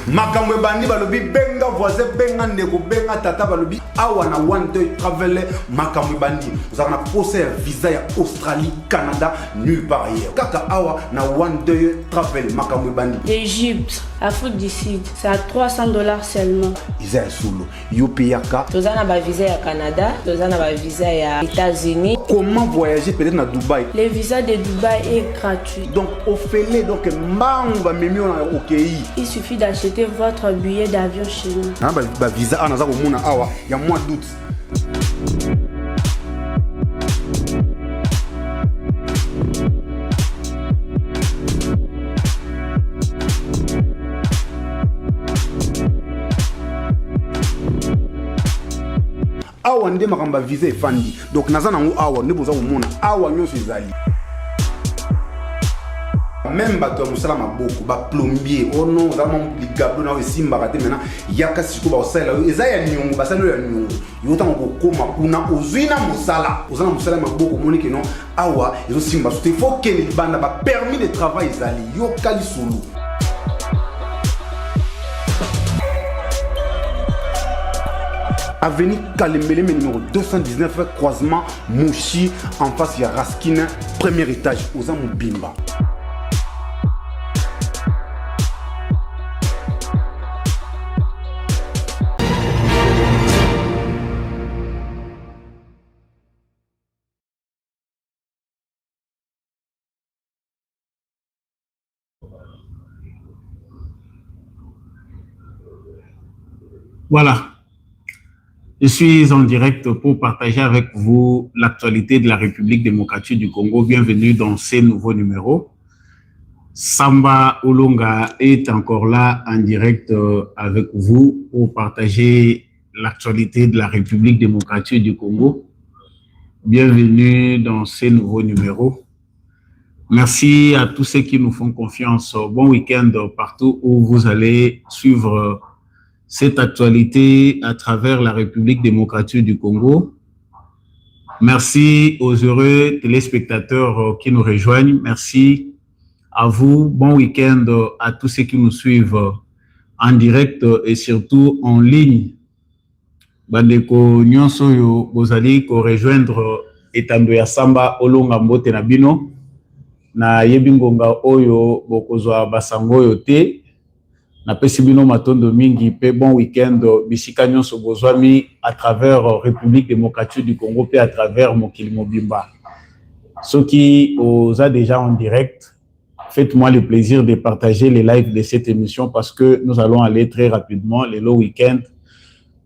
makamwe bandi balobi benga voisin benga ndeko benga tata balobi awa na one day travel makamwe bandi vous avez posé un visa ya Australie Canada nulle part ailleurs kaka awa na one day travel makamwe bandi Égypte Afrique du Sud c'est à $300 seulement Isa solo yopiyaka tozana ba visa ya Canada tozana ba visa ya États-Unis. Comment voyager peut-être na Dubaï? Le visa de Dubaï est gratuit. Donc au fait donc mamba mimio na okeyi. Il suffit d'acheter votre billet d'avion chez nous. Na ba visa anaza komona awa ya mois d'août. Awa nde makamba visa efandi donc naza nango awa nde boza komona awa nyonso ezali même bato ya mosala maboko ba plombier oh non za mamplication na esimbaka te maintenant yaka siko ba osala eza ya nyongo basalo ya nyongo yota ngokoma kuna ozwina mosala ozana mosala maboko moni ke non awa ezo simba so te faut que les banda ba permis de travail ezali yoka lisulu. Avenue Kalembele numéro 219 croisement Mouchi en face de Raskin premier étage aux Amubimba. Voilà. Je suis en direct pour partager avec vous l'actualité de la République démocratique du Congo. Bienvenue dans ces nouveaux numéros. Samba Olonga est encore là en direct avec vous pour partager l'actualité de la République démocratique du Congo. Bienvenue dans ces nouveaux numéros. Merci à tous ceux qui nous font confiance. Bon week-end partout où vous allez suivre cette actualité à travers la République démocratique du Congo. Merci aux heureux téléspectateurs qui nous rejoignent. Merci à vous. Bon week-end à tous ceux qui nous suivent en direct et surtout en ligne. Bandeko nyonso yo bozali ko rejoindre etando ya Samba Olonga Mbote na bino na yebingonga oyo bokozwa basango yo te. Na pesi bino matondo mingi pe bon week-end bisika nyonso bozwami à travers République démocratique du Congo pe à travers Mokili Mobimba. Ceux qui os a déjà en direct, faites-moi le plaisir de partager les lives de cette émission parce que nous allons aller très rapidement le week-end.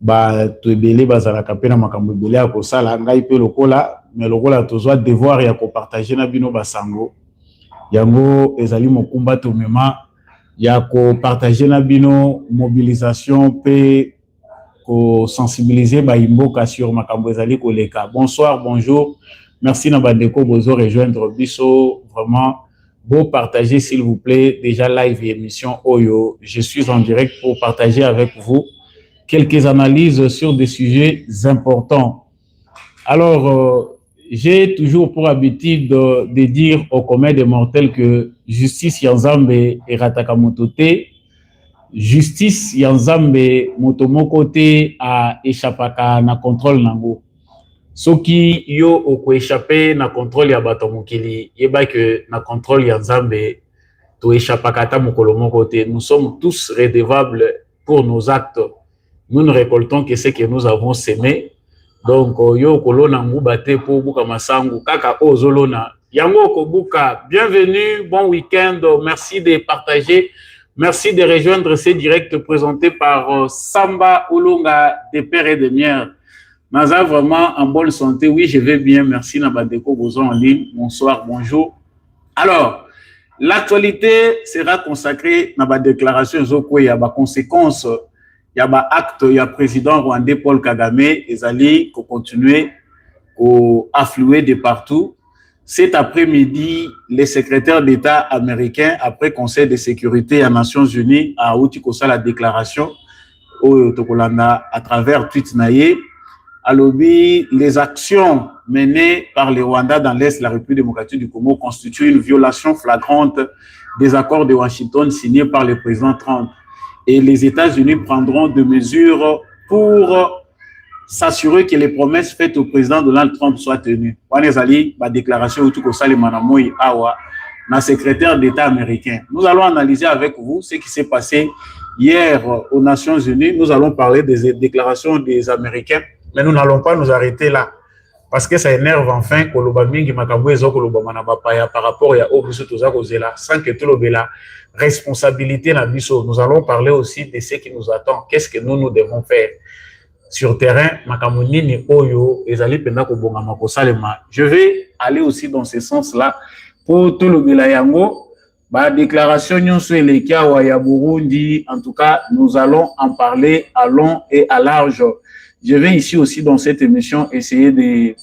Ba tebele bazalaka pe na makambo ebele ya kosala ngai pe lokola mais lokola tozwa devoir ya ko partager na bino basango. Yango ezali mokumba to mema ya ko partager na bino mobilisation pe ko sensibiliser ba imboka sur makambo ezali koleka. Bonsoir, bonjour. Merci na bandeko bozo rejoindre biso vraiment beau partager s'il vous plaît déjà live et émission Oyo. Je suis en direct pour partager avec vous quelques analyses sur des sujets importants. Alors j'ai toujours pour habitude de dire au commun des mortels que justice yanzambe erataka motote, justice yanzambe motomoko te a échappaka na contrôle nango. Soki yo oko échappé na contrôle ya bato mokili, yeba que na contrôle yanzambe to échappaka ta mokolo moko te. Nous sommes tous redevables pour nos actes. Nous ne récoltons que ce que nous avons semé. Donc yo kolona nguba te po buka masangu kaka ozolona yango kobuka. Bienvenue, bon week-end, merci de partager, merci de rejoindre ces directs présentés par Samba Olonga des Pères et des Mères. Naza vraiment en bonne santé, oui je vais bien, merci Nabadeko Bozo en ligne, bonsoir, bonjour. Alors l'actualité sera consacrée à ma déclaration Zoko ya ba conséquences. Il y a un acte, il y a le président rwandais Paul Kagame, et allé continuer à affluer de partout. Cet après-midi, les secrétaires d'État américains, après Conseil de sécurité des Nations Unies, a outi la déclaration au Tokolanda à travers Tweetnaye, à lobby, les actions menées par les Rwandais dans l'Est de la République démocratique du Congo constituent une violation flagrante des accords de Washington signés par le président Trump. et les États-Unis prendront des mesures pour s'assurer que les promesses faites au président Donald Trump soient tenues. On a dit la déclaration autour de Salimanamoy Awa, le secrétaire d'État américain. Nous allons analyser avec vous ce qui s'est passé hier aux Nations Unies. Nous allons parler des déclarations des Américains, mais nous n'allons pas nous arrêter là. Parce que ça énerve enfin que l'Obamingi Makabouezo par rapport à Obiso Tozakozela, sans que tout le la responsabilité n'a biso. Nous allons parler aussi de ce qui nous attend. Qu'est-ce que nous devons faire sur terrain? Makamunini Oyo, Ezali Pendako Bongamako Salema. Je vais aller aussi dans ce sens-là pour tout le Belayango. Bah, déclaration Nyonso Elekia Waya Burundi. En tout cas, nous allons en parler à long et à large. Je vais ici aussi dans cette émission essayer de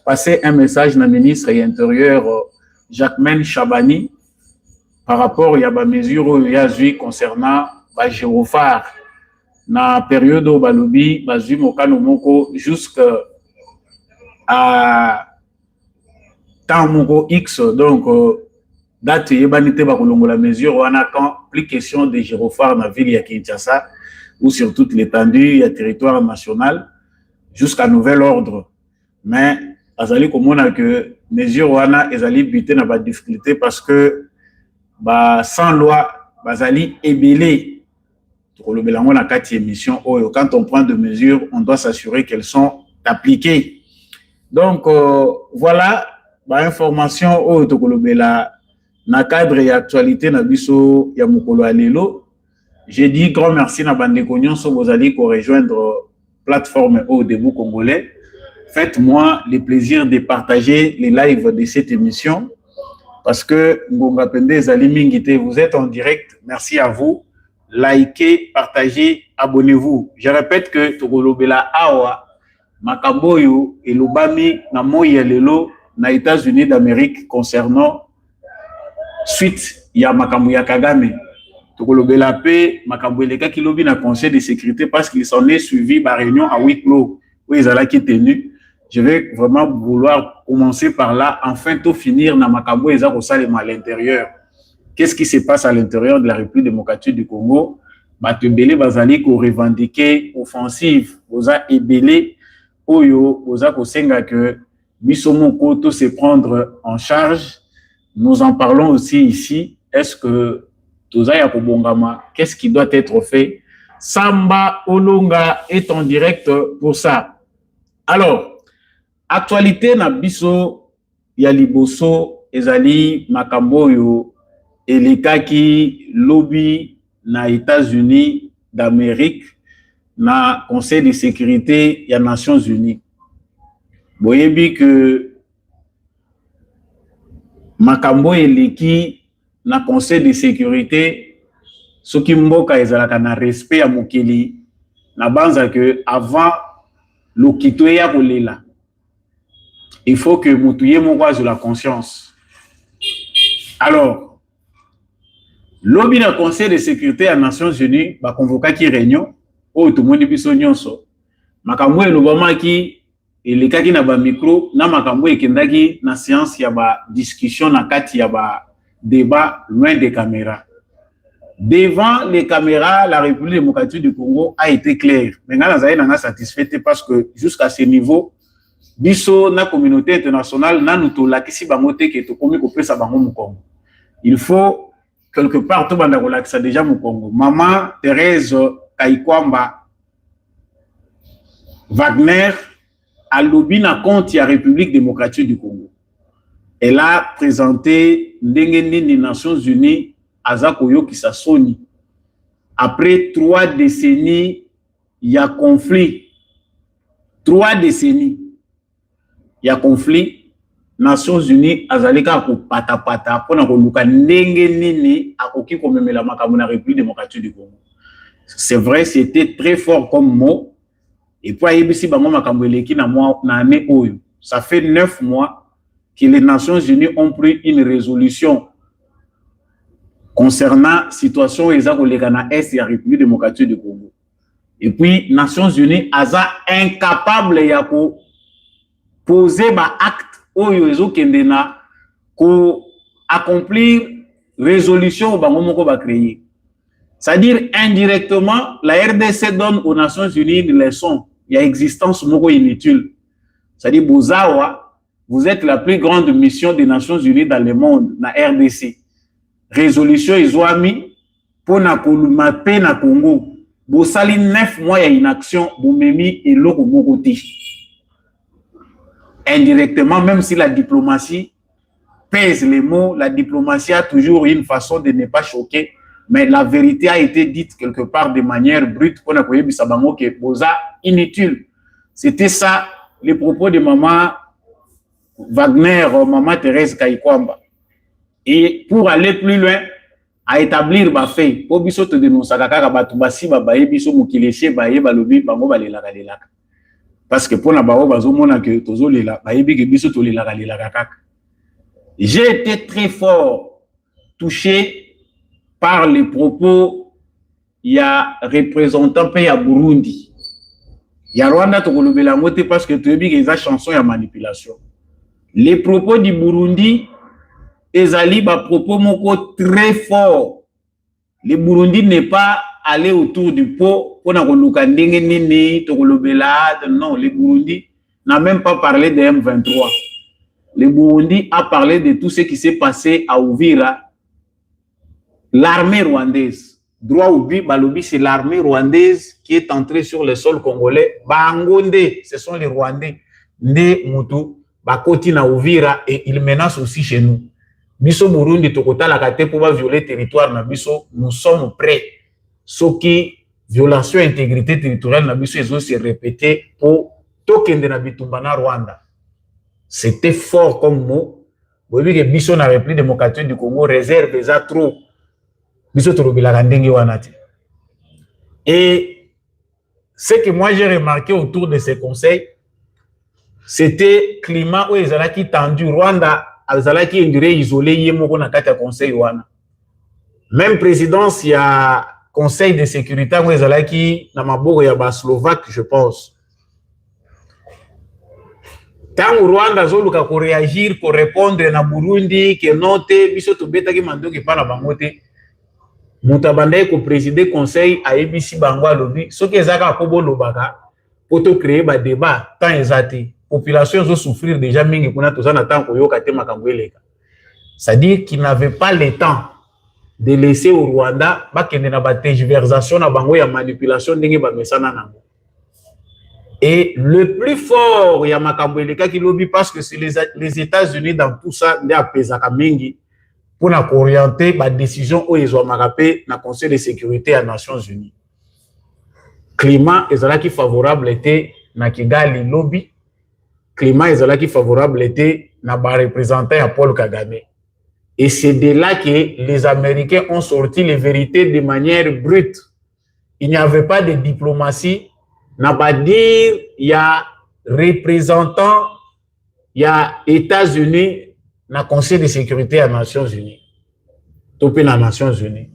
passer un message à ministre de l'Intérieur Jacquemaine Chabani par rapport à la mesure concernant les gyrophares dans la période où Balobi Bazui Mokano Moko jusqu'à temps Moko X, donc date Yebanite Bakolongo la mesure on a quand plus question des gyrophares dans la ville de Kinshasa ou sur toute l'étendue du territoire national jusqu'à nouvel ordre. Mais azali komona que mesure wana ezali buté na ba difficulté parce que ba sans loi bazali ebelé to le belango na kati émission oyo quand on prend des mesures on doit s'assurer qu'elles sont appliquées. Donc voilà ba information oyo to le bela na cadre et actualité na biso ya mokolo alelo. J'ai dit grand merci à Bandeko Nyonso Bozali pour rejoindre plateforme au début congolais. Faites-moi le plaisir de partager les lives de cette émission parce que Ngonga Pende Zali Mingite, vous êtes en direct. Merci à vous. Likez, partagez, abonnez-vous. Je répète que Togolobela Awa, Makamboyo et Lobami na Moya Lelo na États-Unis d'Amérique concernant suite ya Makamboya Kagame. Tokolobela pe Makamboueleka qui lobby na conseil de sécurité parce qu'il s'en est suivi par réunion à huis clos où ils allaient qui tenu. Je vais vraiment vouloir commencer par là, enfin tout finir na Makamboueza Rosalema à l'intérieur. Qu'est-ce qui se passe à l'intérieur de la République démocratique du Congo? Batebele bazali ko revendiquer offensive, oza ebele oyo oza ko senga que bisomo ko to se prendre en charge. Nous en parlons aussi ici. Est-ce que qu'est-ce qui doit être fait? Samba Olonga est en direct pour ça. Alors, actualité na biso ya liboso ezali Makamboyo elekaki lobby na États-Unis d'Amérique na Conseil de sécurité ya Nations Unies. Boyebi que Makambo eleki na conseil de sécurité soki mboka ezalaka na respect ya mokili na banza que avant lokito ya kolela il faut que mutuye moko azwa la conscience. Alors lobby na conseil de sécurité ya Nations Unies ba convokaki réunion oyo tomoni biso nyonso makambo elobamaki elekaki na ba micro na makambo ekendaki na séance ya ba discussion na kati ya ba débat loin des caméras. Devant les caméras, la République démocratique du Congo a été claire. Maintenant, nous sommes satisfaits parce que jusqu'à ce niveau, biso na communauté internationale na nous la kisi bangote que to komi ko pesa bango mu Congo. Il faut quelque part to banda ko lakisa déjà mu Congo. Maman Thérèse Kaikwamba Wagner a lobby na compte ya République démocratique du Congo. Elle a présenté les Nations Unies à Zakoyo Kisasoni. Après 3 décennies, il y a conflit. 3 décennies, il y a conflit. Nations Unies, Azaleka ko pata pona ko luka ndenge nini akoki ko memela makambo na République démocratique du Congo. C'est vrai, c'était très fort comme mot. Et puis ayebisi bango makambo eleki na mois na année oyo. Ça fait 9 mois que les Nations Unies ont pris une résolution concernant la situation de l'Est et la République démocratique du Congo. Et puis, les Nations Unies sont incapables de poser des actes pour accomplir la résolution que créer. C'est-à-dire, indirectement, la RDC donne aux Nations Unies une leçon. Il y a existence moko inutile. C'est-à-dire, Bozawa, vous êtes la plus grande mission des Nations Unies dans le monde, la RDC. Résolution Izoami, pour na koluma pe na Congo. Bosali 9 mois ya inaction, Boumemi et Loko Mokoti. Indirectement, même si la diplomatie pèse les mots, la diplomatie a toujours une façon de ne pas choquer, mais la vérité a été dite quelque part de manière brute pour na koyebi sabango que Boza inutile. C'était ça les propos de maman Wagner, maman Thérèse Kaikwamba. Et pour aller plus loin, à établir ba fait, pour biso te dénoncer kaka batu basi ba baye biso mukileshe baye balobi bango balela kalelaka. Parce que pour na bao bazo mona que tozo lela baye bi ke biso to lela kalelaka kaka. J'ai été très fort touché par les propos il y a représentant pays à Burundi. Il y a Rwanda to kolobela ngote parce que tu bi que za chanson ya manipulation. Les propos du Burundi ezali ba propos moko très fort. Le Burundi n'est pas allé autour du pot pour na koluka ndenge nini to kolobela. Non, le Burundi n'a même pas parlé de M23. Le Burundi a parlé de tout ce qui s'est passé à Uvira. L'armée rwandaise, droit ou bi balobi, c'est l'armée rwandaise qui est entrée sur le sol congolais. Bangonde, ce sont les Rwandais. Nde mutu bakoti na Uvira et ils menacent aussi chez nous. Biso Burundi tokota la kate pour violer territoire na biso, nous sommes prêts. Ce qui violation intégrité territoriale na biso ils ont se répété pour tokende na bitumba na Rwanda. C'était fort comme mot. Vous voyez que biso na République démocratique du Congo réserve déjà trop. Biso torobila ndenge wanati. Et ce que moi j'ai remarqué autour de ces conseils, c'était climat où ils allaient qui tendu Rwanda. Azalaki indire isolé yemoko na kati ya conseil wana. Même présidence il y a conseil de sécurité où ezalaki na maboko ya ba Slovaque je pense. Tant Rwanda zoluka ko réagir pour répondre na Burundi que note biso to betaki mandoki pa na bangote. Mutabandai ko présider conseil a ebisi bango alobi soki ezaka ko bolobaka poto créer ba débat tant ezati. Population ont souffrir déjà mingi pour na temps koyoka te makambo eleka. C'est-à-dire qu'ils n'avaient pas le temps de laisser au Rwanda bakende na ba tergiversation na bango ya manipulation ndenge ba mesana nango. Et le plus fort ya makambo eleka ki lobi parce que c'est les États-Unis dans tout ça nde apesaka mingi pour na orienter ba décision o ezwa makape na Conseil de sécurité des Nations Unies. Climat ezalaki favorable était na Kigali lobby. Climat ezalaki favorable était na ba représentant à Paul Kagame. Et c'est de là que les Américains ont sorti les vérités de manière brute. Il n'y avait pas de diplomatie. N'a pas dire il y a représentants, il y a États-Unis na Conseil de sécurité des Nations Unies. Topé na Nations Unies.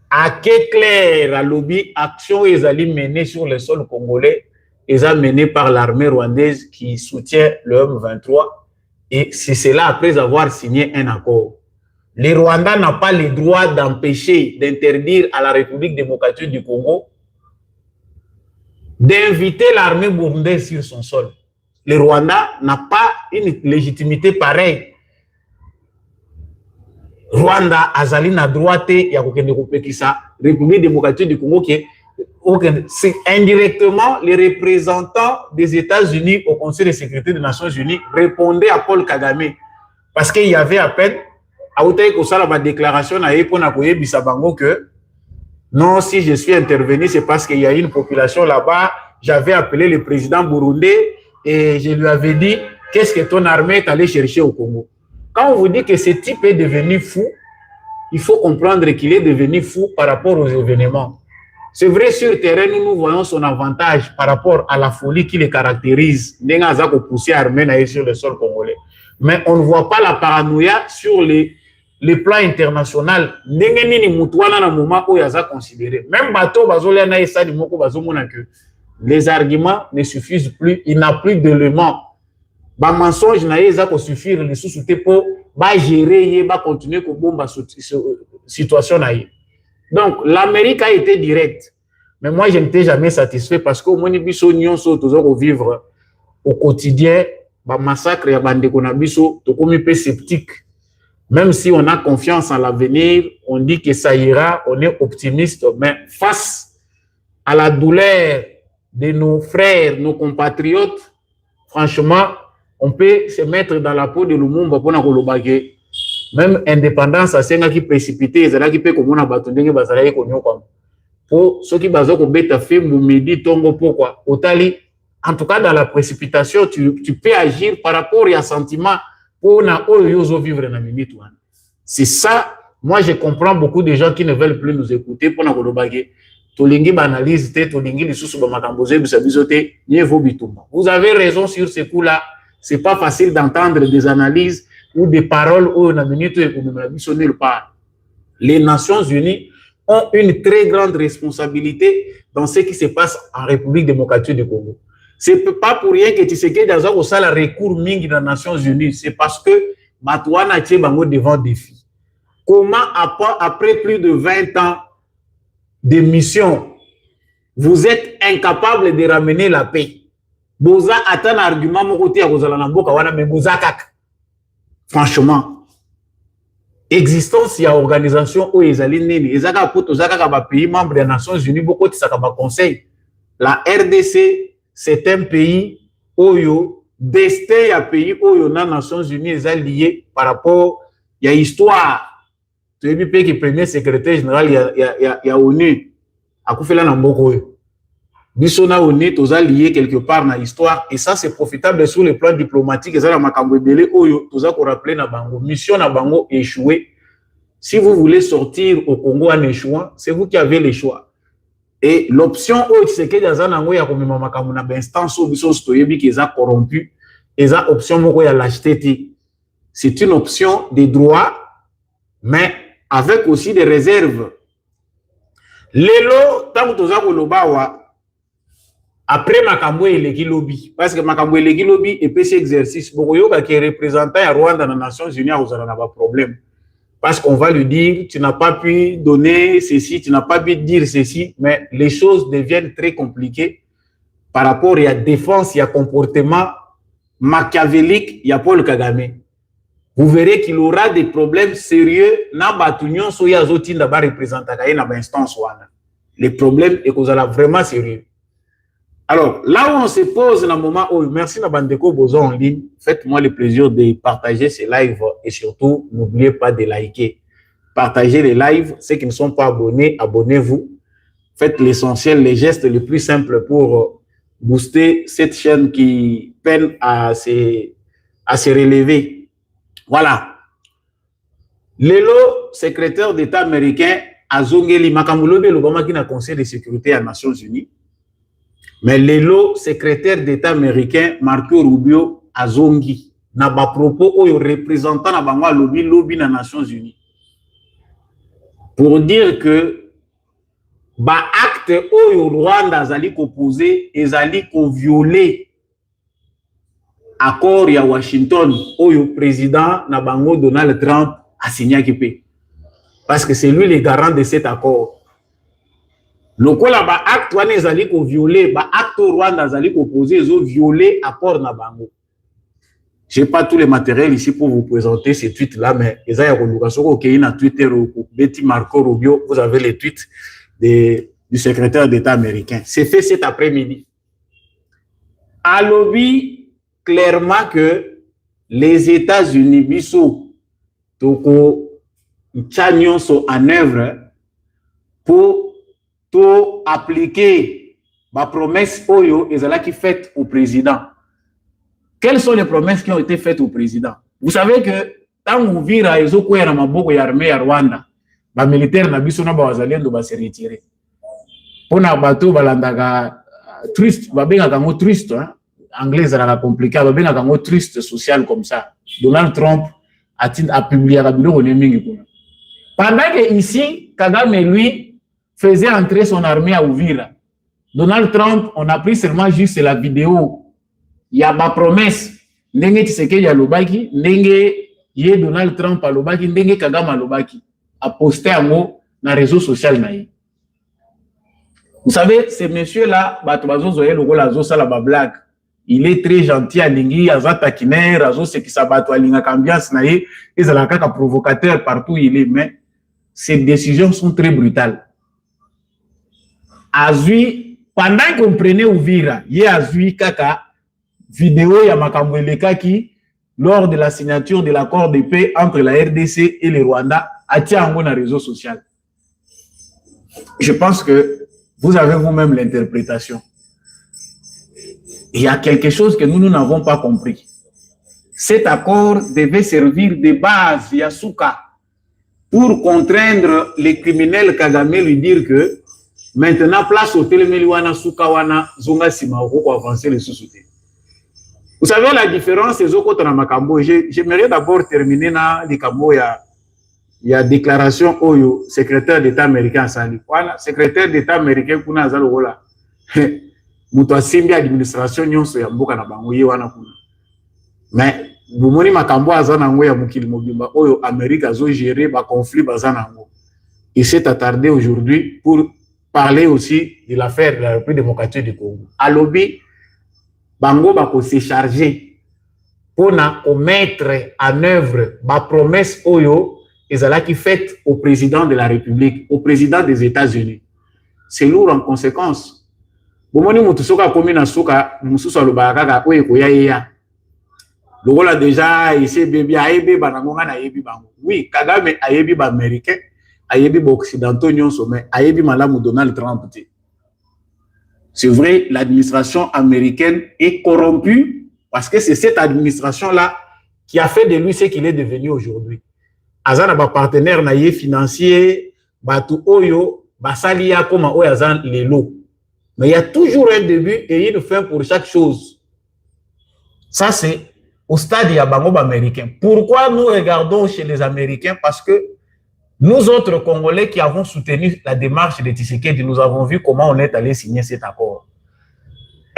À que clair à lobby action ezali menée sur le sol congolais. Ils ont mené par l'armée rwandaise qui soutient le M23 et c'est cela après avoir signé un accord. Le Rwanda n'a pas le droit d'empêcher, d'interdire à la République démocratique du Congo d'inviter l'armée burundaise sur son sol. Le Rwanda n'a pas une légitimité pareille. Rwanda azali na droite ya kokende kopekisa République démocratique du Congo qui c'est indirectement les représentants des États-Unis au Conseil de sécurité des Nations Unies répondaient à Paul Kagame parce qu'il y avait à peine à la déclaration que non, si je suis intervenu, c'est parce qu'il y a une population là-bas. J'avais appelé le président burundais et je lui avais dit qu'est-ce que ton armée est allée chercher au Congo. Quand on vous dit que ce type est devenu fou, il faut comprendre qu'il est devenu fou par rapport aux événements. C'est vrai, sur le terrain, nous voyons son avantage par rapport à la folie qui le caractérise. Sur le sol congolais. Mais on ne voit pas la paranoïa sur les plans internationaux. Même les arguments ne suffisent plus. Il n'a plus d'éléments. Les mensonges ne suffire les sous-soutés pour gérer et continuer à bomber la situation. Donc, l'Amérique a été directe. Mais moi, je n'étais jamais satisfait parce qu'au moins, nous sommes vivre au quotidien, le massacre, il y a des gens sceptiques. Même si on a confiance en l'avenir, on dit que ça ira, on est optimiste, mais face à la douleur de nos frères, nos compatriotes, franchement, on peut se mettre dans la peau de Lumumba pour nous baguer. Même indépendance, c'est un qui précipité, c'est là qui peut comme on a battu des bazalaïs qu'on y a comme. Pour ceux qui basent au bêta film ou midi tongo pourquoi Otali, en tout cas dans la précipitation, tu peux agir par rapport à un sentiment pour na oyozo vivre na minute. C'est ça. Moi, je comprends beaucoup de gens qui ne veulent plus nous écouter pour nous baguer. Tolingi banalise te, tolingi les sous makamboze bisabisote, niévo bitumba. Vous avez raison sur ce coup-là. C'est pas facile d'entendre des analyses ou des paroles où on a minute et qu'on a sonné le pas. Les Nations Unies ont une très grande responsabilité dans ce qui se passe en République démocratique du Congo. C'est pas pour rien que Tshisekedi a un recours mingi dans les Nations Unies. C'est parce que Batouana tient devant défi. Comment, après plus de 20 ans de mission, vous êtes incapable de ramener la paix? Boza attend un argument mon côté à Rosalanamboka wana mais boza kak. Franchement, existence il y a organisation où ils allaient nini ezaka poto zaka ba pays membre des Nations Unies beaucoup de saka ba conseil. La RDC c'est un pays oyo destin ya pays oyo na Nations Unies est lié par rapport il y a histoire. Tu es pays qui premier secrétaire général il y a ONU akufela na mboko oyo. Bisona ONU toza lié quelque part dans l'histoire et ça c'est profitable sur le plan diplomatique et ça la makambo belé oyo toza ko rappeler na bango mission na bango échoué. Si vous voulez sortir au Congo en échouant, c'est vous qui avez le choix. Et l'option oyo Tshisekedi azanango ya komema makambo na instance au biso stoyebi ki eza corrompu, eza option moko ya l'acheter. C'est une option des droits mais avec aussi des réserves. Lelo tango toza ko lobawa après makambo eleki lobby parce que makambo eleki lobby et PC exercice bokoyoka qui est représentant à Rwanda dans les Nations Unies a pas problème parce qu'on va lui dire tu n'as pas pu donner ceci, tu n'as pas pu dire ceci, mais les choses deviennent très compliquées par rapport à la défense, il y a comportement machiavélique, il y a Paul Kagame. Vous verrez qu'il aura des problèmes sérieux na batunion so ya zoti ndaba représenter na ba instance wana. Les problèmes est qu'on a vraiment sérieux. Alors, là où on se pose dans le moment où, merci Nabandeko Bozo en ligne, faites-moi le plaisir de partager ces lives et surtout, n'oubliez pas de liker. Partagez les lives, ceux qui ne sont pas abonnés, abonnez-vous. Faites l'essentiel, les gestes les plus simples pour booster cette chaîne qui peine à se relever. Voilà. Lelo, secrétaire d'État américain, Azongeli Makamulobe, l'Obama qui n'a conseil de sécurité aux Nations Unies. Mais Lelo, secrétaire d'État américain, Marco Rubio, Azongi, n'a pas propos au représentant na bangwa lobby na Nations Unies. Pour dire que, ba acte au Rwanda azali ko poser, ezali ko violer accord ya Washington, au président na bango Donald Trump a signé kipe. Parce que c'est lui le garant de cet accord. Le quoi là ba acte wana ezali ko violer ba acte Rwanda ezali ko poser ezo violer accord na bango. J'ai pas tous les matériels ici pour vous présenter ces tweets là mais ezaya ko luka soko ke na Twitter Betty Marco Rubio, vous avez les tweets du secrétaire d'État américain. C'est fait cet après-midi. À lobby clairement que les États-Unis biso toko chanyon sont en œuvre pour tout appliquer ma promesse oyo ezala qui faite au président. Quelles sont les promesses qui ont été faites au président? Vous savez que tant vous vira ezoko ya maboko ya armée ya Rwanda, ba militaire na biso na ba wazalendo ba se retirer. Pona bato balandaka triste, ba benga kango triste, hein? Anglais ça compliqué, ba benga kango triste social comme ça. Donald Trump a publié à biloko nemingi kuna. Pendant que ici Kagame lui faisait entrer son armée à Uvira. Donald Trump, on a pris seulement juste la vidéo. Il y a ma promesse. Ndenge Tshisekedi ya lobaki, ndenge ye Donald Trump a lobaki, ndenge Kagame a lobaki. A posté un mot na réseau social naïe. Vous savez, ces messieurs-là, la blague. Il est très gentil à Lingui, à Zatakiner, à Zo, c'est qui s'abattent à Linga Cambias, naïe, ils ont un provocateur partout où il est, mais ces décisions sont très brutales. Azui, pendant qu'on prenait Ouvira, il y a Azui Kaka, vidéo ya makambo elekaki lors de la signature de l'accord de paix entre la RDC et le Rwanda à Tiango na réseau social. Je pense que vous avez vous-même l'interprétation. Il y a quelque chose que nous n'avons pas compris. Cet accord devait servir de base Yasuka pour contraindre les criminels Kagame lui dire que maintenant place au Téléméliwana Soukawana Zonga Simao pour avancer les sous-soutés. Vous savez la différence des autres dans Makambo. J'aimerais d'abord terminer dans les Kambo. Il y a déclaration au secrétaire d'État américain Sali. Voilà, secrétaire d'État américain kuna zalo wala. Muto asimbi administration nyonso ya mboka na bango ye wana kuna. Mais bumoni Makambo azana ngo ya mukili mobimba oyo Amérique azo gérer ba conflit bazana ngo. Il s'est attardé aujourd'hui pour parler aussi de l'affaire de la République démocratique du Congo. À lobby bango bako se charger pour mettre en œuvre ma promesse oyo ezala qui faite au président de la République, au président des États-Unis. C'est lourd en conséquence. Bomoni mutu soka komi na soka mususu alobaka kaka oyo koya yeya. Lokola déjà ese bébé ayebi banangonga na yebi bango. Oui, Kagame ayebi ba américain, ayebi ba occidentaux nyonso mais ayebi malamu Donald Trump te. C'est vrai, l'administration américaine est corrompue parce que c'est cette administration-là qui a fait de lui ce qu'il est devenu aujourd'hui. Azan a partenaire naïe financier, batu oyo, basalia comme oyazan lelo. Mais il y a toujours un début et une fin pour chaque chose. Ça, c'est au stade de Yabango américain. Pourquoi nous regardons chez les Américains? Parce que nous autres Congolais qui avons soutenu la démarche de Tshisekedi, nous avons vu comment on est allé signer cet accord.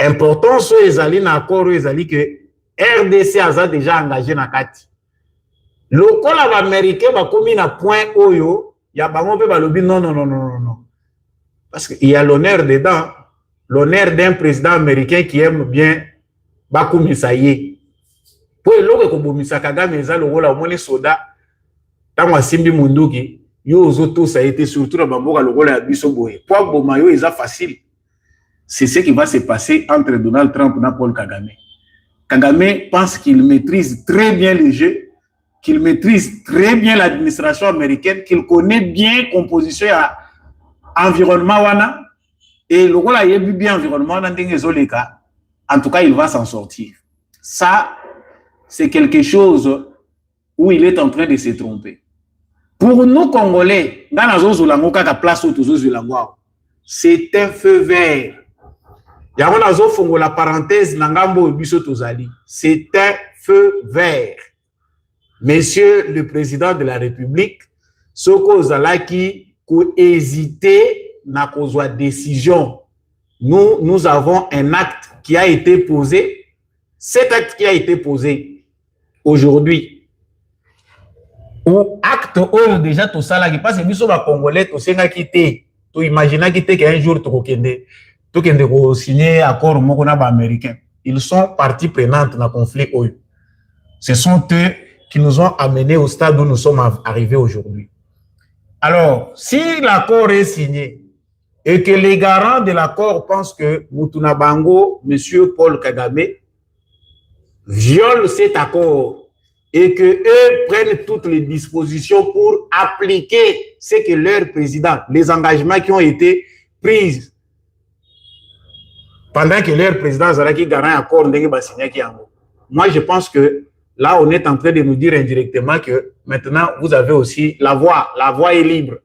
Important, ce ezali na accord ezali que RDC a déjà engagé na kati. Lokola l'Américain va commis na point oyo, ya bango pe balobi non. Parce qu'il y a l'honneur dedans, l'honneur d'un président américain qui aime bien Bakoumi Saye. Pour le ko bomisa Kagame eza lokola omoni soda Tama Simbi Munduki, yo zoto ça a été surtout dans Bamboka lokola ya biso boye. Pour bomayo eza facile. C'est ce qui va se passer entre Donald Trump et Paul Kagame. Kagame pense qu'il maîtrise très bien le jeu, qu'il maîtrise très bien l'administration américaine, qu'il connaît bien la composition à environnement wana et lokola yebi bien environnement wana ndenge zoleka. En tout cas, il va s'en sortir. Ça, c'est quelque chose où il est en train de se tromper. Pour nous, Congolais, c'est un feu vert. La parenthèse, c'est un feu vert. Monsieur le président de la République, ce qui hésité n'a pas décision. Nous avons un acte qui a été posé. Cet acte qui a été posé aujourd'hui, au acte où déjà tout ça là qui passe, nous sommes Congolais, tout ça qui était, tu imagines qu'un jour tu vas signer accord américain. Ils sont partie prenante dans le conflit. Ce sont eux qui nous ont amenés au stade où nous sommes arrivés aujourd'hui. Alors, si l'accord est signé et que les garants de l'accord pensent que Mutuna Bango, M. Paul Kagame, violent cet accord et que eux prennent toutes les dispositions pour appliquer ce que leur président, les engagements qui ont été pris pendant que leur président Zaraki garant accord, moi je pense que là on est en train de nous dire indirectement que maintenant vous avez aussi la voie est libre.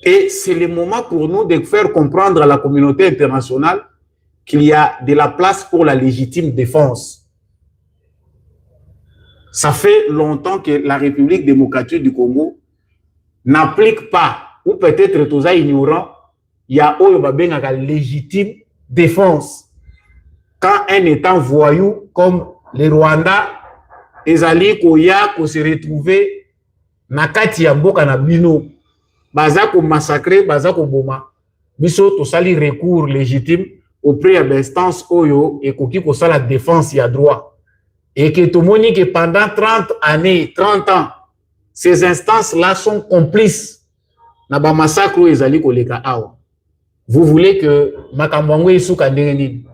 Et c'est le moment pour nous de faire comprendre à la communauté internationale qu'il y a de la place pour la légitime défense. Ça fait longtemps que la République démocratique du Congo n'applique pas, ou peut-être tous ignorants, il y a la légitime défense. Quand un État voyou comme le Rwanda, ezali koya ko se retrouver na kati ya mboka na bino bazako massacrer, bazako boma. Biso to sali recours légitime auprès de l'instance Oyo et koki ko la défense ya droit. Et que tout le monde que pendant 30 années, 30 ans, ces instances-là sont complices. Naba massacre ezali koleka awa. Vous voulez que Makambangwe isuka ndengenini?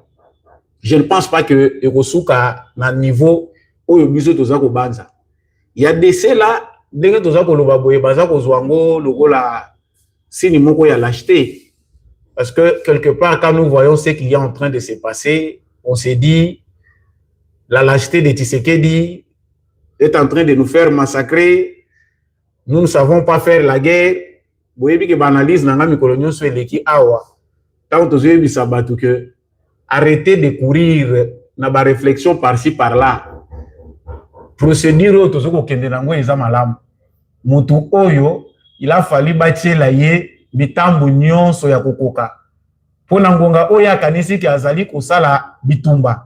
Je ne pense pas que Erosuka na niveau Oyo biso tozako banza. Il y a des là, ndenge tozako lobaboye bazako zwango lokola sini moko ya l'acheter. Parce que quelque part, quand nous voyons ce qui est en train de se passer, on s'est dit, la lâcheté de Tshisekedi est en train de nous faire massacrer. Nous ne savons pas faire la guerre. Vous voyez que l'analyse n'a pas coloniaux sur l'équipe awa. Quand vous avez vu que arrêtez de courir, n'a pas réflexion par-ci par-là. Procédure tout ce qu'on kende nango ezamalam. Mutu oyo, il a fallu bâtir la yé. Bitambu nyonso ya kokoka pona ngonga oya kanisi ki azali kosala bitumba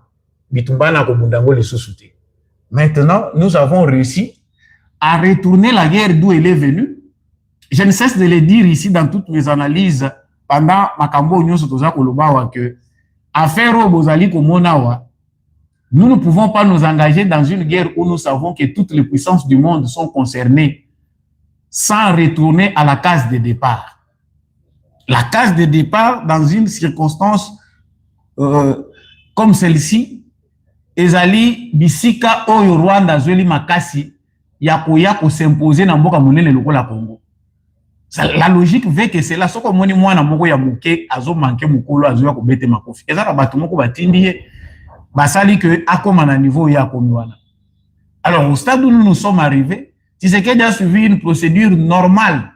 na kobundango lisusu te. Maintenant nous avons réussi à retourner la guerre d'où elle est venue. Je ne cesse de le dire ici dans toutes mes analyses pendant makambo nyonso toza kolobawa que affaire bozali komonawa, nous ne pouvons pas nous engager dans une guerre où nous savons que toutes les puissances du monde sont concernées sans retourner à la case de départ. La case de départ, dans une circonstance comme celle-ci, ezali bisika oyo Rwanda zweli makasi ya koya ko s'imposer na mboka monene lokola Congo. La logique veut que c'est là soko moni mwana moko ya muke azo manke mukolo azo ya ko bete makofi. Ezala bato moko batindi ye basali que akoma na niveau ya komiwana. Alors au stade où nous sommes arrivés, Tshisekedi a suivi une procédure normale.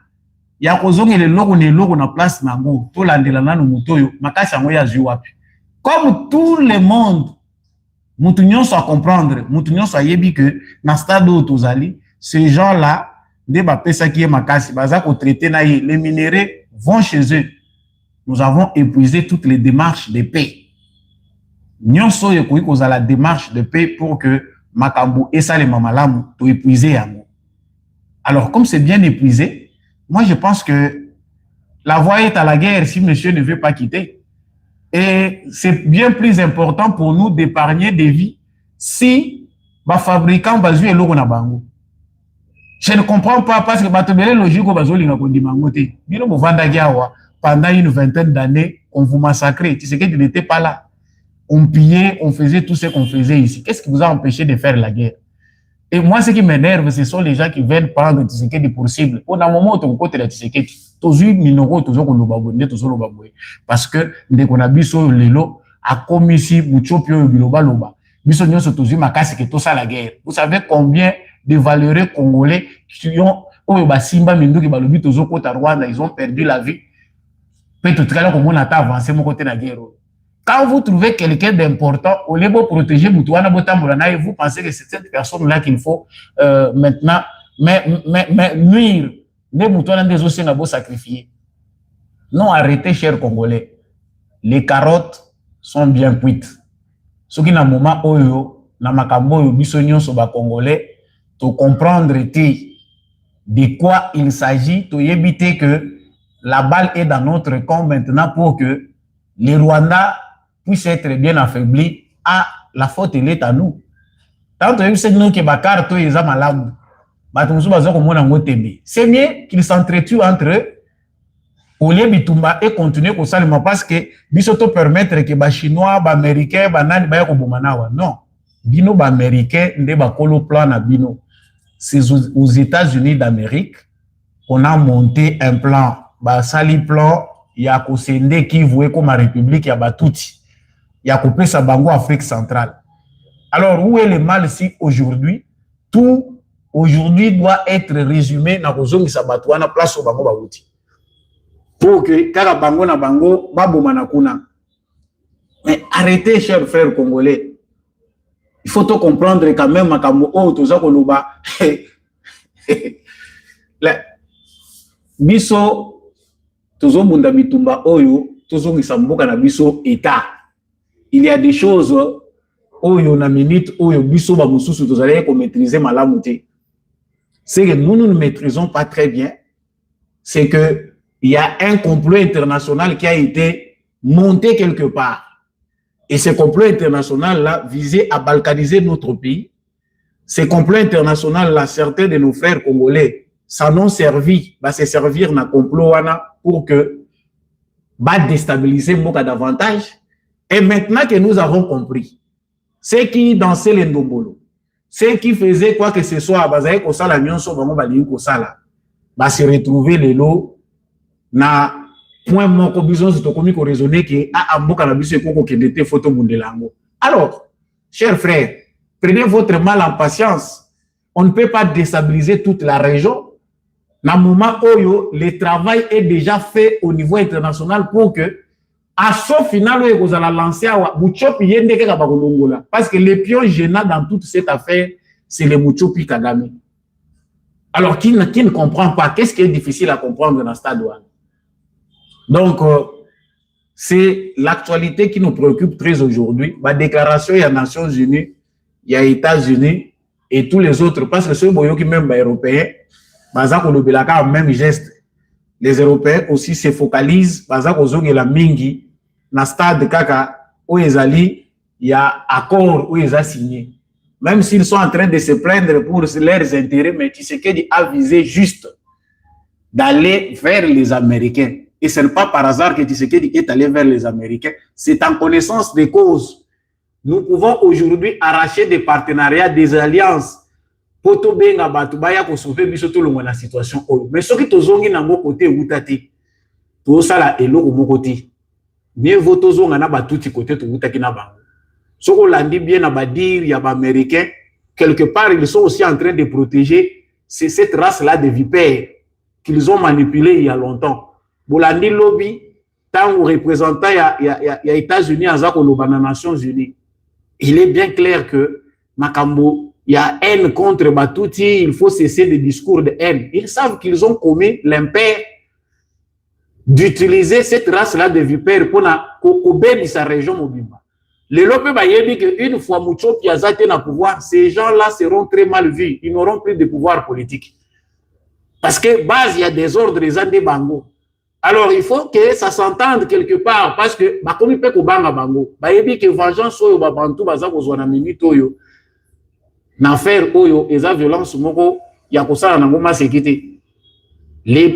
Ya kozonge le logo ne logo na place nango to landela nanu mutoyo makasi yango ya wapi. Comme tout le monde mutu nyonso a comprendre, mutu nyonso a yebi que na stade où tozali, ces gens-là de ba pesa ki makasi baza ko traiter na ye, les minéraux vont chez eux. Nous avons épuisé toutes les démarches de paix. Nyonso yekoyi kozala démarche de paix pour que makambo esale mamalamu to épuiser yango. Alors comme c'est bien épuisé, moi, je pense que la voie est à la guerre si monsieur ne veut pas quitter. Et c'est bien plus important pour nous d'épargner des vies si les fabricants basent et l'eau na bango. Je ne comprends pas parce que batobele logique au bazo linga kondi bango te. Bino mo vanda giawa pendant une vingtaine d'années, on vous massacrait. Tu sais qu'il n'était pas là. On pillait, on faisait tout ce qu'on faisait ici. Qu'est-ce qui vous a empêché de faire la guerre? Et moi, ce qui m'énerve, ce sont les gens qui viennent prendre Tshisekedi pour cible. Au moment où on côté de Tshisekedi, toujours minoro, toujours qu'on l'obabonne, toujours l'obaboué. Parce que, dès qu'on a biso lelo, a commis ici, bouchopio, biloba, loba. Biso nyon se toujours ma casse que tout ça la guerre. Vous savez combien de valeureux Congolais qui ont, oh, ba simba, mindu, qui balobi, toujours côté Rwanda, ils ont perdu la vie. Peut-être que là, comme on a avancé, mon côté de la guerre. Quand vous trouvez quelqu'un d'important, au lieu de protéger Moutouana Botamboulana, vous pensez que c'est cette personne-là qu'il faut maintenant nuire. Les Moutouana des aussi n'a beau sacrifier. Non, arrêtez, chers Congolais. Les carottes sont bien cuites. Ce qui n'a moment oyo, na makambo yo bisonyon soba Congolais, to comprendre de quoi il s'agit, to éviter que la balle est dans notre camp maintenant pour que les Rwandais puisse être bien affaibli, la faute elle est à nous. Tant que c'est mieux qu'ils s'entretuent entre eux au lieu bitumba et continuer comme ça parce que bisoto permettre que les Chinois, les Américains, les Nani ba ko non. Bino ba Américain nde ba kolo plan na bino. C'est aux États-Unis d'Amérique qu'on a monté un plan, ba sali plan ya ko sende qui voit comme la République ya batuti. Il y a coupé sa bango Afrique centrale. Alors, où est le mal si aujourd'hui, tout aujourd'hui doit être résumé dans la sa batouana place au bango bauti. Pour que kara bango na bango babo manakuna. Mais arrêtez, chers frères congolais. Il faut tout comprendre quand même makambo o toza koloba. Biso tozo munda bitumba oyo tozo ngisamboka na biso état. Il y a des choses où il y a une minute où il y a maîtriser malamuté. C'est que nous ne maîtrisons pas très bien. c'est qu'il y a un complot international qui a été monté quelque part. Et ce complot international-là visait à balkaniser notre pays. Ce complot international-là, certains de nos frères congolais s'en ont servi, va se servir dans le complot pour que va déstabiliser Mboka davantage. Et maintenant que nous avons compris, ceux qui dansaient les ndombolo, ceux qui faisaient quoi que ce soit, va se retrouver les lots na point mon besoin de commis qu'on raisonner que à Mboka na biso ko que était photo mundelango. Alors, chers frères, prenez votre mal en patience. On ne peut pas déstabiliser toute la région. Dans le moment où le travail est déjà fait au niveau international pour que, à ce final, vous allez lancer parce que les pions gênants dans toute cette affaire, c'est le Muchopi Kagame. Alors, qui ne comprend pas? Qu'est-ce qui est difficile à comprendre dans ce stade? Donc, c'est l'actualité qui nous préoccupe très aujourd'hui. La déclaration, il y a Nations Unies, il y a États-Unis et tous les autres, parce que ceux qui même européens, même geste. Les Européens aussi se focalisent, la mingi, dans le stade kaka, où il y a accord, où ils ont signé. Même s'ils sont en train de se plaindre pour leurs intérêts, mais Tshisekedi a visé juste d'aller vers les Américains. Et ce n'est pas par hasard que Tshisekedi est allé vers les Américains. C'est en connaissance des causes. Nous pouvons aujourd'hui arracher des partenariats, des alliances, pour tout bien baya ko sauver biso tout le monde la situation. Mais ce qui tozongi na mon côté outati, tout ça là elo au mon côté. Mieux vaut tozonga na batuti côté tout outaki na bango. Ce qu'on l'a dit bien à badir, il y a des Américains, quelque part ils sont aussi en train de protéger cette race-là de vipères qu'ils ont manipulé il y a longtemps. Bolandi lobby, tant que représentant il y a États-Unis en Zakoloba na Nations Unies. Il est bien clair que Makambo il y a haine contre Batuti, il faut cesser des discours de haine. Ils savent qu'ils ont commis l'impair d'utiliser cette race-là de vipères pour obéir sa région mobimba. Le Lopé Bayebi qu'une fois Moucho Piazate na pouvoir, ces gens-là seront très mal vus. Ils n'auront plus de pouvoir politique. Parce que base, il y a des ordres des Andé Bango. Alors, il faut que ça s'entende quelque part. Parce que, comme il peut que Banga Bango, Bayebi que vengeance soyo babantu baza kozwana minitoyo. N'affaire oyo eza violence moko ya kosala na ngoma sécurité.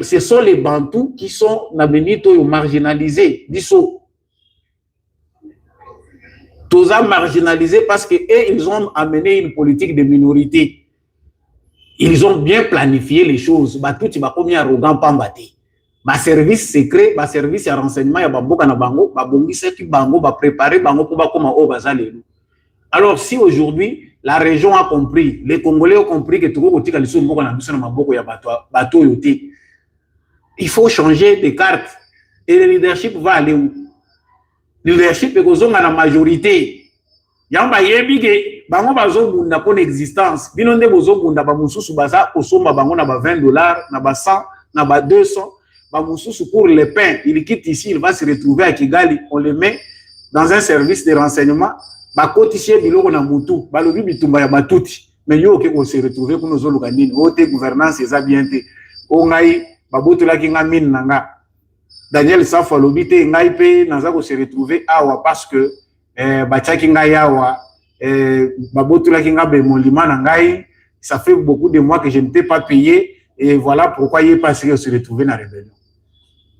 Ce sont les Bantous qui sont na benito yo marginalisés biso. Tous marginalisés parce que ils ont amené une politique de minorité. Ils ont bien planifié les choses. Batuti ba komi arrogant pambati. Ba service secret, ba service ya renseignement ya baboka na bango, ba bongisa ki bango, ba préparer bango pour ba koma o bazalelo. Alors si aujourd'hui la région a compris, les Congolais ont compris que tout le monde il faut changer de carte. Et le leadership va aller où? Le leadership est dans la majorité. Yamba yebige, bango bazo bunda pour l'existence. Binonde bozo bunda ba mususu baza osomba bango na ba $20, na ba 100, na ba 200, ba mususu pour le pain. Il quitte ici, il va se retrouver à Kigali. On le met dans un service de renseignement. Bakotisie biloko na mutu balobi bitumba ya batuti mais yo ke ko se retrouver ko nozo lukanini ote gouvernance eza bien te o ngai babotola ki nga mine nanga Daniel Safa lobi te ngai pe naza ko se retrouver awa parce que bachaki ngai awa babotola ki nga be molima na ngai ça fait beaucoup de mois que je ne t'ai pas payé et voilà pourquoi il est pas sérieux se retrouver dans la rébellion.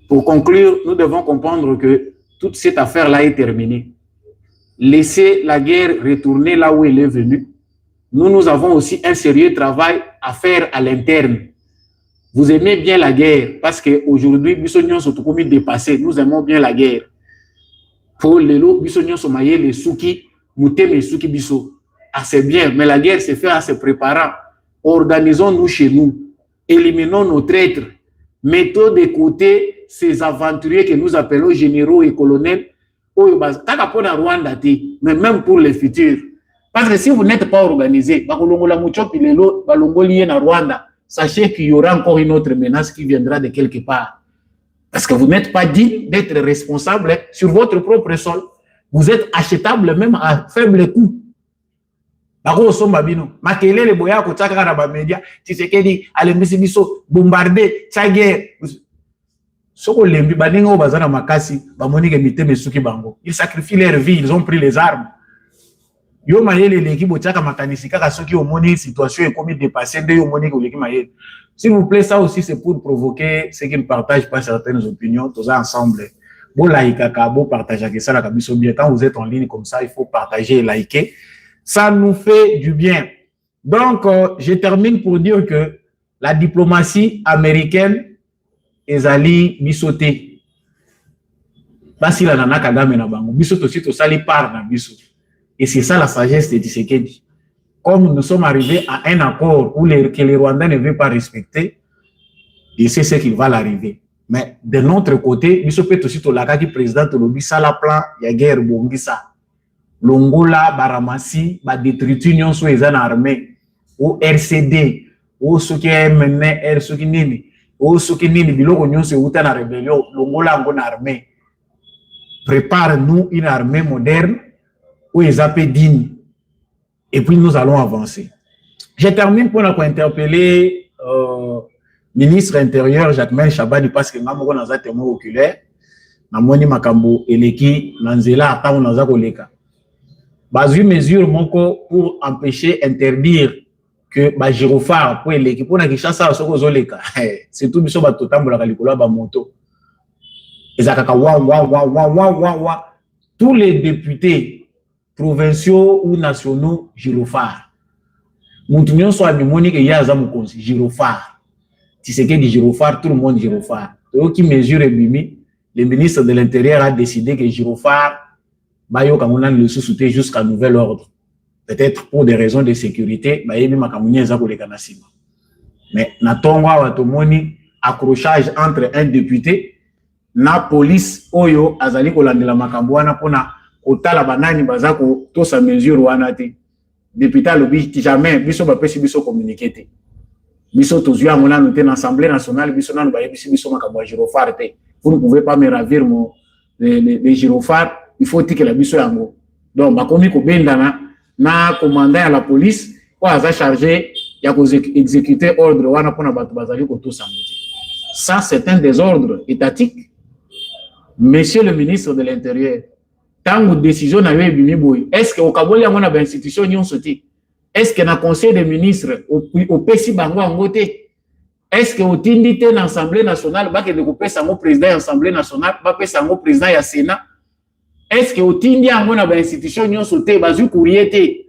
Pour conclure, nous devons comprendre que toute cette affaire là est terminée. Laissez la guerre retourner là où elle est venue. Nous avons aussi un sérieux travail à faire à l'interne. Vous aimez bien la guerre parce qu'aujourd'hui, Bissonion sont tout comme dépassés. Nous aimons bien la guerre. Pour les lots, Bissonion sont maillés, les souki, mouté les souki bisso. Ah, c'est bien, mais la guerre se fait en se préparant. Organisons-nous chez nous. Éliminons nos traîtres. Mettons de côté ces aventuriers que nous appelons généraux et colonels. Mais même pour les futurs. Parce que si vous n'êtes pas organisé, sachez qu'il y aura encore une autre menace qui viendra de quelque part. Parce que vous n'êtes pas digne d'être responsable sur votre propre sol. Vous êtes achetable même à faible coût. Bako somba bino. Makelele boya ko tsaka na ba media. Tshisekedi alembisi biso bombarder tsage. Soko lembi baninga bazana makasi ba monike miteme suki bango. Ils sacrifient leur vie, ils ont pris les armes. Yo mayele leki bo tsaka makanisi kaka soki o moni situation est comme dépassée de yo monike leki mayele. S'il vous plaît, ça aussi c'est pour provoquer ceux qui ne partagent pas certaines opinions, tous ensemble. Bon laïka bon partager ça la kabiso bien. Quand vous êtes en ligne comme ça, il faut partager et liker. Ça nous fait du bien. Donc, je termine pour dire que la diplomatie américaine est allée bisoter. Basi la nana Kagame na bango. Bisoto aussi to sali par na biso. Et c'est ça la sagesse de Tshisekedi. Comme nous sommes arrivés à un accord où que les Rwandais ne veulent pas respecter, et c'est ce qui va l'arriver. Mais de notre côté, biso peut aussi to laka qui président to lobi sala plan ya guerre bongisa. Longola, Baramasi, ba détritus nyonso ezana armée, ou RCD, ou soki MN, soki nini, ou soki nini biloko nyonso euta na rébellion, Longola ngo na armée. Prépare-nous une armée moderne où ils appellent digne. Et puis nous allons avancer. Je termine pour interpeller ministre intérieur Jacques-Mel Chabani parce que nous avons un témoin oculaire. Nous avons makambo eleki nanzela ata unaza koleka. Bazu mesure moko pour empêcher, interdire que ba gyrophare pour eleki pour na Kinshasa soko zoleka. C'est tout biso ba totambola kalikola ba moto. Ezakaka wa. Tous les députés provinciaux ou nationaux gyrophare. Muntu nyonso abimoni ke yaza mukonzi gyrophare. Tshisekedi gyrophare, tout le monde gyrophare. Donc qui mesure bimi, le ministre de l'Intérieur a décidé que gyrophare bayo kamuna le sous-souté jusqu'à nouvel ordre. Peut-être pour des raisons de sécurité, bayebi makamunye za koleka na sima. Mais na tongwa watomoni accrochage entre un député na police oyo azali kolandela makambo wana pona kotala banani bazako to sa mesure wana te. Député lobi jamais biso ba pesi biso communiquer te. Biso tozua ngona noté dans l'Assemblée nationale biso nanu bayebi biso makambo gyrophare te. Vous ne pouvez pas me ravir les gyrophares. Il faut que la biso yango. Donc, bakomi ko benda na commandant à la police pour avoir chargé ya ko exécuter ordre wana pona batu bazali ko to samedi. Ça c'est un désordre étatique. Monsieur le ministre de l'Intérieur, tant décision na bimi boy, est-ce que au Kaboli yango na ba institution nyonso te? Est-ce que na conseil des ministres au pesi bango ngote? Est-ce que au tindite na Assemblée nationale ba ke de ko pesa ngo président de l'Assemblée nationale, ba pesa ngo président ya Sénat? Est-ce que au tindi yango na ba institution nyonso te bazu courrier te?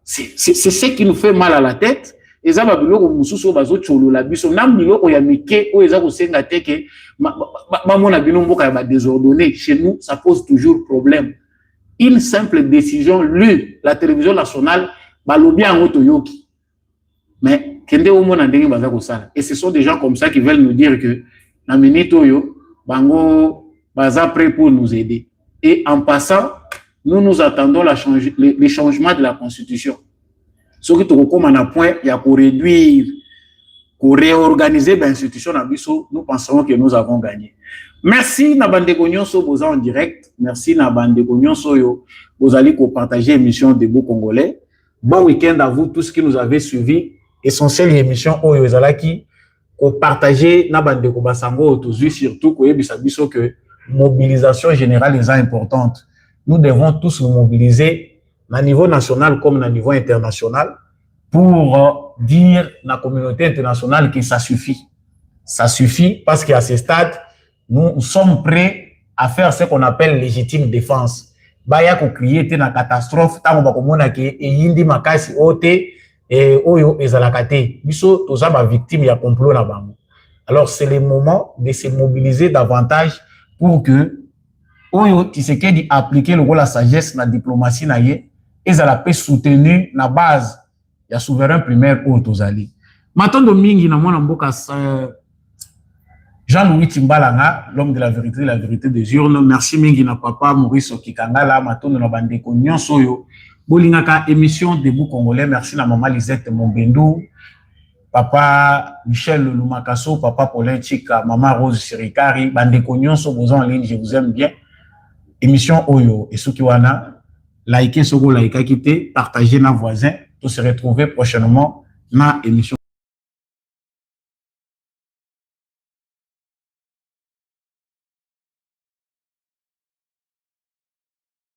C'est ce qui nous fait mal à la tête. Eza ba biloko mususu bazo cholola biso na biloko ya mike o eza ko senga te ke ba mona bino mboka ya ba désordonné. Chez nous ça pose toujours problème. Une simple décision lue la télévision nationale balobi yango toyoki. Mais kende o mona ndenge baza ko sala. Et ce sont des gens comme ça qui veulent nous dire que na minute oyo bango baza prêt pour nous aider. Et en passant, nous attendons les changements de la Constitution. Ce qui est comme un point, il y a pour réduire, pour réorganiser l'institution, nous pensons que nous avons gagné. Merci Nabande Konyonso Boza en direct. Merci Nabande Konyonso yo. Vous allez partager l'émission de Beau Congolais. Bon week-end à vous tous qui nous avez suivis. Essentiel émission Oyo Ezalaki. Pour partager Nabande Kobasango tous surtout que mobilisation générale est importante. Nous devons tous nous mobiliser à niveau national comme à niveau international pour dire à la communauté internationale que ça suffit. Ça suffit parce qu'à ce stade, nous sommes prêts à faire ce qu'on appelle légitime défense. Baya ko crier na catastrophe tango ba komona ke eyindi makasi ote et oyo ezalakate. Biso toza ba victime ya complot na bango. Alors c'est le moment de se mobiliser davantage pour que Oyo Tshisekedi appliquer le rôle la sagesse na diplomatie na ye et ça la paix soutenue na base ya souverain primaire au Tozali. Matondo mingi na mwana mboka Jean-Louis Timbalanga, l'homme de la vérité des urnes. Merci mingi na papa Maurice Okikangala matondo na bandeko nyonso yo. Bolingaka émission Debout Congolais. Merci na maman Lisette Mombendou. Papa Michel Lumakaso, papa Paulin Chika, maman Rose Sirikari, bandeko nyonso boza en ligne, je vous aime bien. Émission Oyo et Sukiwana, likez ce que vous likez, quittez, partagez nos voisins. Pour se retrouver prochainement dans l'émission.